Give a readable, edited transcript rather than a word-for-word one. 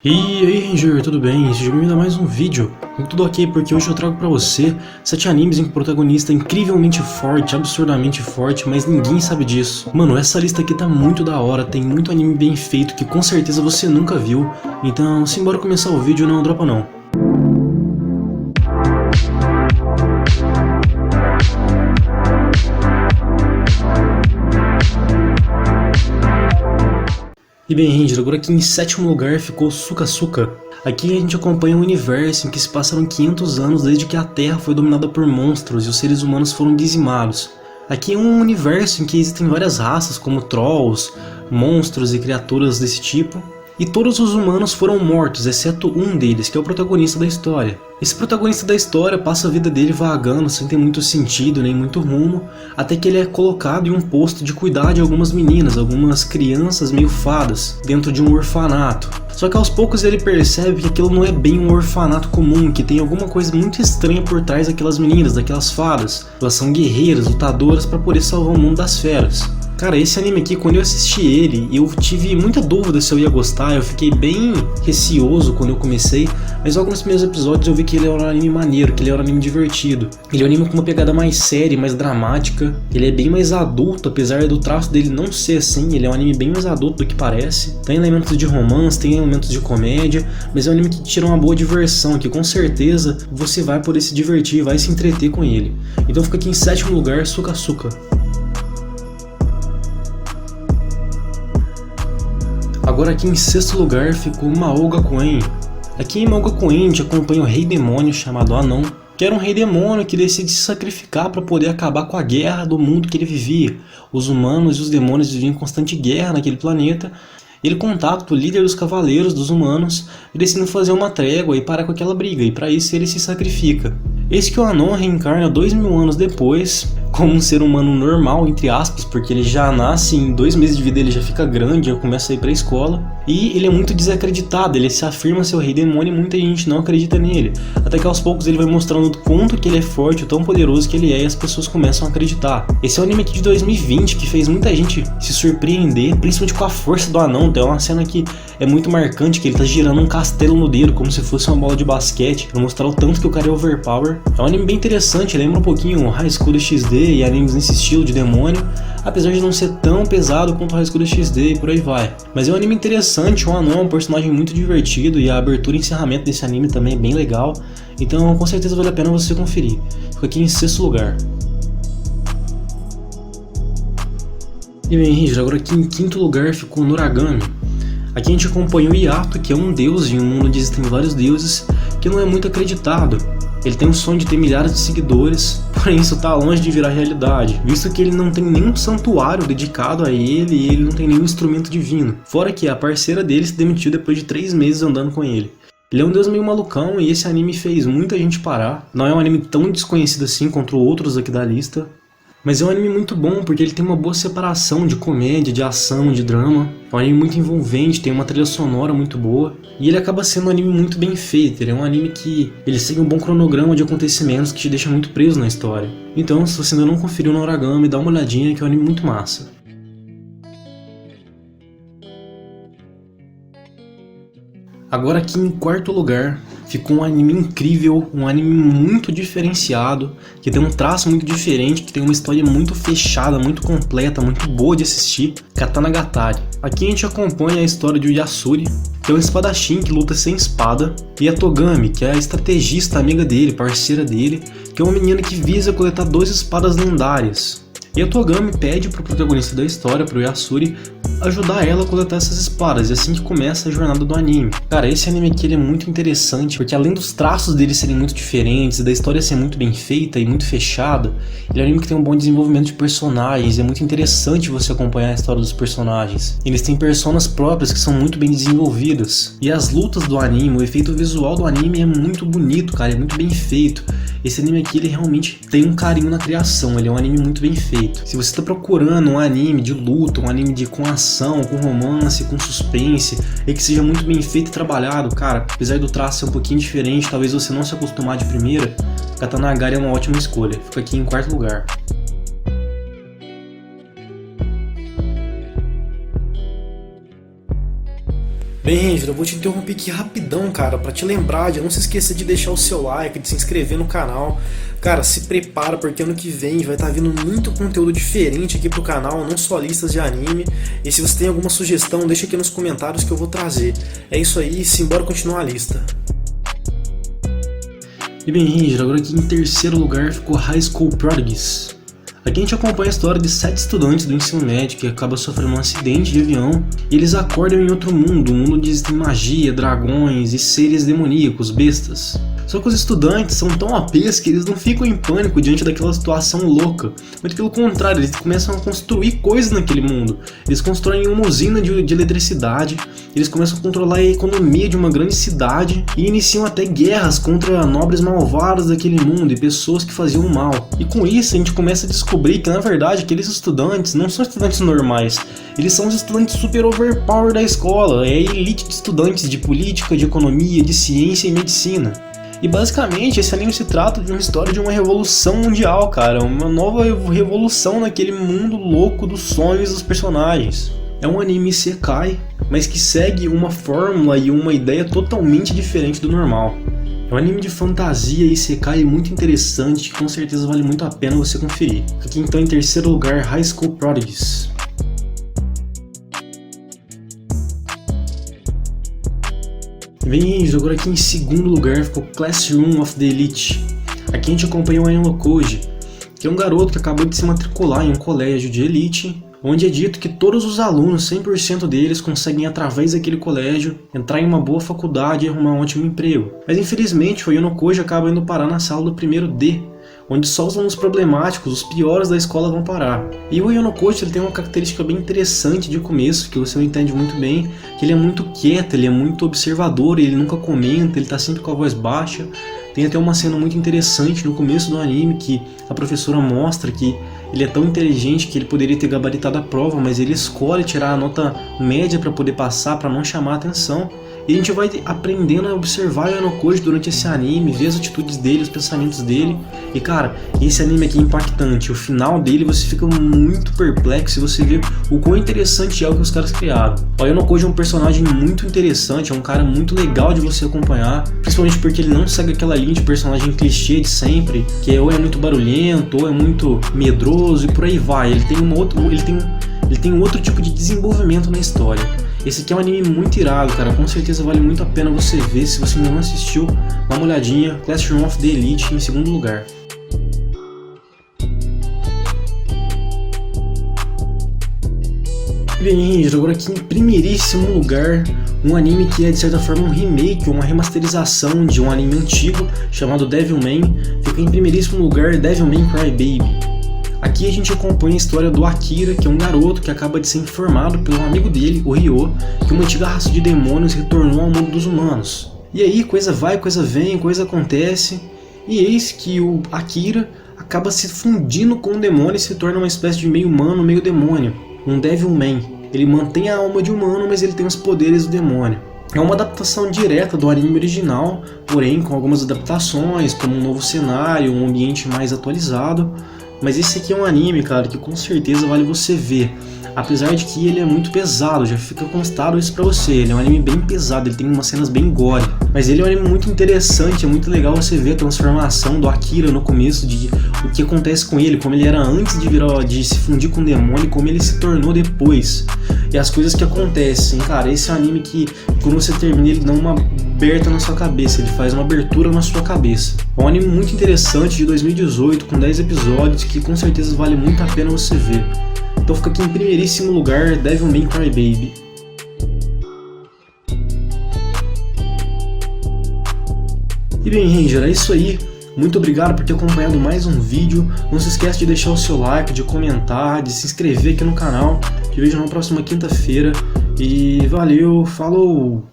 E aí Ranger, tudo bem? Seja bem-vindo a mais um vídeo. Tudo ok, porque hoje eu trago pra você 7 animes em que o protagonista é incrivelmente forte, absurdamente forte, mas ninguém sabe disso. Mano, essa lista aqui tá muito da hora, tem muito anime bem feito que com certeza você nunca viu. Então, simbora começar o vídeo, não dropa não. E bem, Ranger, agora aqui em sétimo lugar ficou Suka Suka. Aqui a gente acompanha um universo em que se passaram 500 anos desde que a Terra foi dominada por monstros e os seres humanos foram dizimados. Aqui é um universo em que existem várias raças como trolls, monstros e criaturas desse tipo. E todos os humanos foram mortos, exceto um deles, que é o protagonista da história. Esse protagonista da história passa a vida dele vagando, sem ter muito sentido, nem muito rumo, até que ele é colocado em um posto de cuidar de algumas meninas, algumas crianças meio fadas, dentro de um orfanato. Só que aos poucos ele percebe que aquilo não é bem um orfanato comum, que tem alguma coisa muito estranha por trás daquelas meninas, daquelas fadas. Elas são guerreiras, lutadoras para poder salvar o mundo das feras. Cara, esse anime aqui, quando eu assisti ele, eu tive muita dúvida se eu ia gostar, eu fiquei bem receoso quando eu comecei, mas logo nos primeiros episódios eu vi que ele é um anime maneiro, que ele é um anime divertido. Ele é um anime com uma pegada mais séria, mais dramática, ele é bem mais adulto, apesar do traço dele não ser assim, ele é um anime bem mais adulto do que parece. Tem elementos de romance, tem elementos de comédia, mas é um anime que tira uma boa diversão, que com certeza você vai poder se divertir, vai se entreter com ele. Então fica aqui em sétimo lugar, Suka Suka. Agora aqui em sexto lugar ficou Mahoga Queen. Aqui em Mahoga Queen a gente acompanha o rei demônio chamado Anon, que era um rei demônio que decide se sacrificar para poder acabar com a guerra do mundo que ele vivia. Os humanos e os demônios viviam em constante guerra naquele planeta. Ele contacta o líder dos cavaleiros dos humanos e decide fazer uma trégua e parar com aquela briga, e para isso ele se sacrifica. Eis que o Anon reencarna 2000 anos depois, como um ser humano normal, entre aspas, porque ele já nasce, em 2 meses de vida ele já fica grande, já começa a ir pra escola, e ele é muito desacreditado, ele se afirma ser o rei demônio e muita gente não acredita nele, até que aos poucos ele vai mostrando o quanto que ele é forte, o tão poderoso que ele é, e as pessoas começam a acreditar. Esse é um anime aqui de 2020 que fez muita gente se surpreender, principalmente com a força do Anon. Tem uma cena que é muito marcante, que ele tá girando um castelo no dedo, como se fosse uma bola de basquete, pra mostrar o tanto que o cara é overpower. É um anime bem interessante, lembra um pouquinho o High School XD e animes nesse estilo de demônio, apesar de não ser tão pesado quanto o High School XD e por aí vai. Mas é um anime interessante, o Anon é um personagem muito divertido e a abertura e encerramento desse anime também é bem legal, então com certeza vale a pena você conferir. Fica aqui em sexto lugar. E bem, Ranger, agora aqui em quinto lugar ficou Noragami. Aqui a gente acompanha o Yato, que é um deus em um mundo onde existem vários deuses, que não é muito acreditado. Ele tem um sonho de ter milhares de seguidores, porém isso está longe de virar realidade, visto que ele não tem nenhum santuário dedicado a ele e ele não tem nenhum instrumento divino. Fora que a parceira dele se demitiu depois de 3 meses andando com ele. Ele é um deus meio malucão e esse anime fez muita gente parar. Não é um anime tão desconhecido assim contra outros aqui da lista, mas é um anime muito bom porque ele tem uma boa separação de comédia, de ação, de drama. É um anime muito envolvente, tem uma trilha sonora muito boa. E ele acaba sendo um anime muito bem feito. Ele é um anime que ele segue um bom cronograma de acontecimentos que te deixa muito preso na história. Então, se você ainda não conferiu no Noragami, dá uma olhadinha que é um anime muito massa. Agora aqui em quarto lugar ficou um anime incrível, um anime muito diferenciado, que tem um traço muito diferente, que tem uma história muito fechada, muito completa, muito boa de assistir, Katanagatari. Aqui a gente acompanha a história de Yasuri, que é um espadachim que luta sem espada, e a Togami, que é a estrategista amiga dele, parceira dele, que é uma menina que visa coletar 2 espadas lendárias. E a Togami pede pro protagonista da história, pro Yasuri, ajudar ela a coletar essas espadas, e assim que começa a jornada do anime. Cara, esse anime aqui ele é muito interessante, porque além dos traços dele serem muito diferentes, da história ser muito bem feita e muito fechada, ele é um anime que tem um bom desenvolvimento de personagens, e é muito interessante você acompanhar a história dos personagens. Eles têm personas próprias que são muito bem desenvolvidas, e as lutas do anime, o efeito visual do anime é muito bonito, cara, é muito bem feito. Esse anime aqui, ele realmente tem um carinho na criação, ele é um anime muito bem feito. Se você está procurando um anime de luta, um anime com ação, com romance, com suspense, e que seja muito bem feito e trabalhado, cara, apesar do traço ser um pouquinho diferente, talvez você não se acostumar de primeira, Katanagatari é uma ótima escolha. Fica aqui em quarto lugar. Bem, Ranger, eu vou te interromper aqui rapidão, cara, pra te lembrar de não se esquecer de deixar o seu like, de se inscrever no canal. Cara, se prepara porque ano que vem vai estar vindo muito conteúdo diferente aqui pro canal, não só listas de anime. E se você tem alguma sugestão, deixa aqui nos comentários que eu vou trazer. É isso aí, simbora continuar a lista. E bem, Ranger, agora aqui em terceiro lugar ficou High School Prodigies. Aqui a gente acompanha a história de 7 estudantes do ensino médio que acabam sofrendo um acidente de avião e eles acordam em outro mundo, um mundo onde existem magia, dragões e seres demoníacos, bestas. Só que os estudantes são tão APs que eles não ficam em pânico diante daquela situação louca. Muito pelo contrário, eles começam a construir coisas naquele mundo. Eles constroem uma usina de eletricidade, eles começam a controlar a economia de uma grande cidade e iniciam até guerras contra nobres malvados daquele mundo e pessoas que faziam mal. E com isso a gente começa a descobrir que na verdade aqueles estudantes não são estudantes normais. Eles são os estudantes super overpower da escola, é a elite de estudantes de política, de economia, de ciência e medicina. E basicamente esse anime se trata de uma história de uma revolução mundial, cara, uma nova revolução naquele mundo louco dos sonhos dos personagens. É um anime isekai, mas que segue uma fórmula e uma ideia totalmente diferente do normal. É um anime de fantasia e isekai muito interessante que com certeza vale muito a pena você conferir. Aqui então em terceiro lugar, High School Prodigies. Bem, agora aqui em segundo lugar ficou Classroom of the Elite. Aqui a gente acompanha o Ayanokoji, que é um garoto que acabou de se matricular em um colégio de elite, onde é dito que todos os alunos, 100% deles, conseguem através daquele colégio entrar em uma boa faculdade e arrumar um ótimo emprego. Mas infelizmente o Ayanokoji acaba indo parar na sala do primeiro D, onde só os alunos problemáticos, os piores da escola vão parar. E o Ayanokoji ele tem uma característica bem interessante de começo, que você não entende muito bem, que ele é muito quieto, ele é muito observador, ele nunca comenta, ele tá sempre com a voz baixa. Tem até uma cena muito interessante no começo do anime que a professora mostra que ele é tão inteligente que ele poderia ter gabaritado a prova, mas ele escolhe tirar a nota média para poder passar, para não chamar a atenção. E a gente vai aprendendo a observar o Ayanokoji durante esse anime, ver as atitudes dele, os pensamentos dele. E cara, esse anime aqui é impactante. O final dele você fica muito perplexo e você vê o quão interessante é o que os caras criaram. O Ayanokoji é um personagem muito interessante, é um cara muito legal de você acompanhar, principalmente porque ele não segue aquela linha de personagem clichê de sempre, que ou é muito barulhento, ou é muito medroso e por aí vai. Ele tem um outro tipo de desenvolvimento na história. Esse aqui é um anime muito irado, cara, com certeza vale muito a pena você ver. Se você ainda não assistiu, dá uma olhadinha. Classroom of the Elite em segundo lugar. Bem, Ranger, agora aqui em primeiríssimo lugar, um anime que é de certa forma um remake, uma remasterização de um anime antigo chamado Devilman. Fica em primeiríssimo lugar Devilman Crybaby. Aqui a gente acompanha a história do Akira, que é um garoto que acaba de ser informado pelo amigo dele, o Ryo, que uma antiga raça de demônios retornou ao mundo dos humanos. E aí coisa vai, coisa vem, coisa acontece, e eis que o Akira acaba se fundindo com o demônio e se torna uma espécie de meio humano, meio demônio, um Devilman. Ele mantém a alma de humano, mas ele tem os poderes do demônio. É uma adaptação direta do anime original, porém com algumas adaptações, como um novo cenário, um ambiente mais atualizado. Mas esse aqui é um anime, cara, que com certeza vale você ver. Apesar de que ele é muito pesado, já fica constado isso pra você. Ele é um anime bem pesado, ele tem umas cenas bem gore. Mas ele é um anime muito interessante, é muito legal você ver a transformação do Akira no começo, de o que acontece com ele, como ele era antes de se fundir com o demônio e como ele se tornou depois. E as coisas que acontecem, cara, esse é um anime que quando você termina ele dá uma aberta na sua cabeça, ele faz uma abertura na sua cabeça. É um anime muito interessante de 2018, com 10 episódios, que com certeza vale muito a pena você ver. Então fica aqui em primeiríssimo lugar, Devilman Crybaby. E bem, Ranger, é isso aí. Muito obrigado por ter acompanhado mais um vídeo. Não se esqueça de deixar o seu like, de comentar, de se inscrever aqui no canal. Te vejo na próxima quinta-feira. E valeu, falou!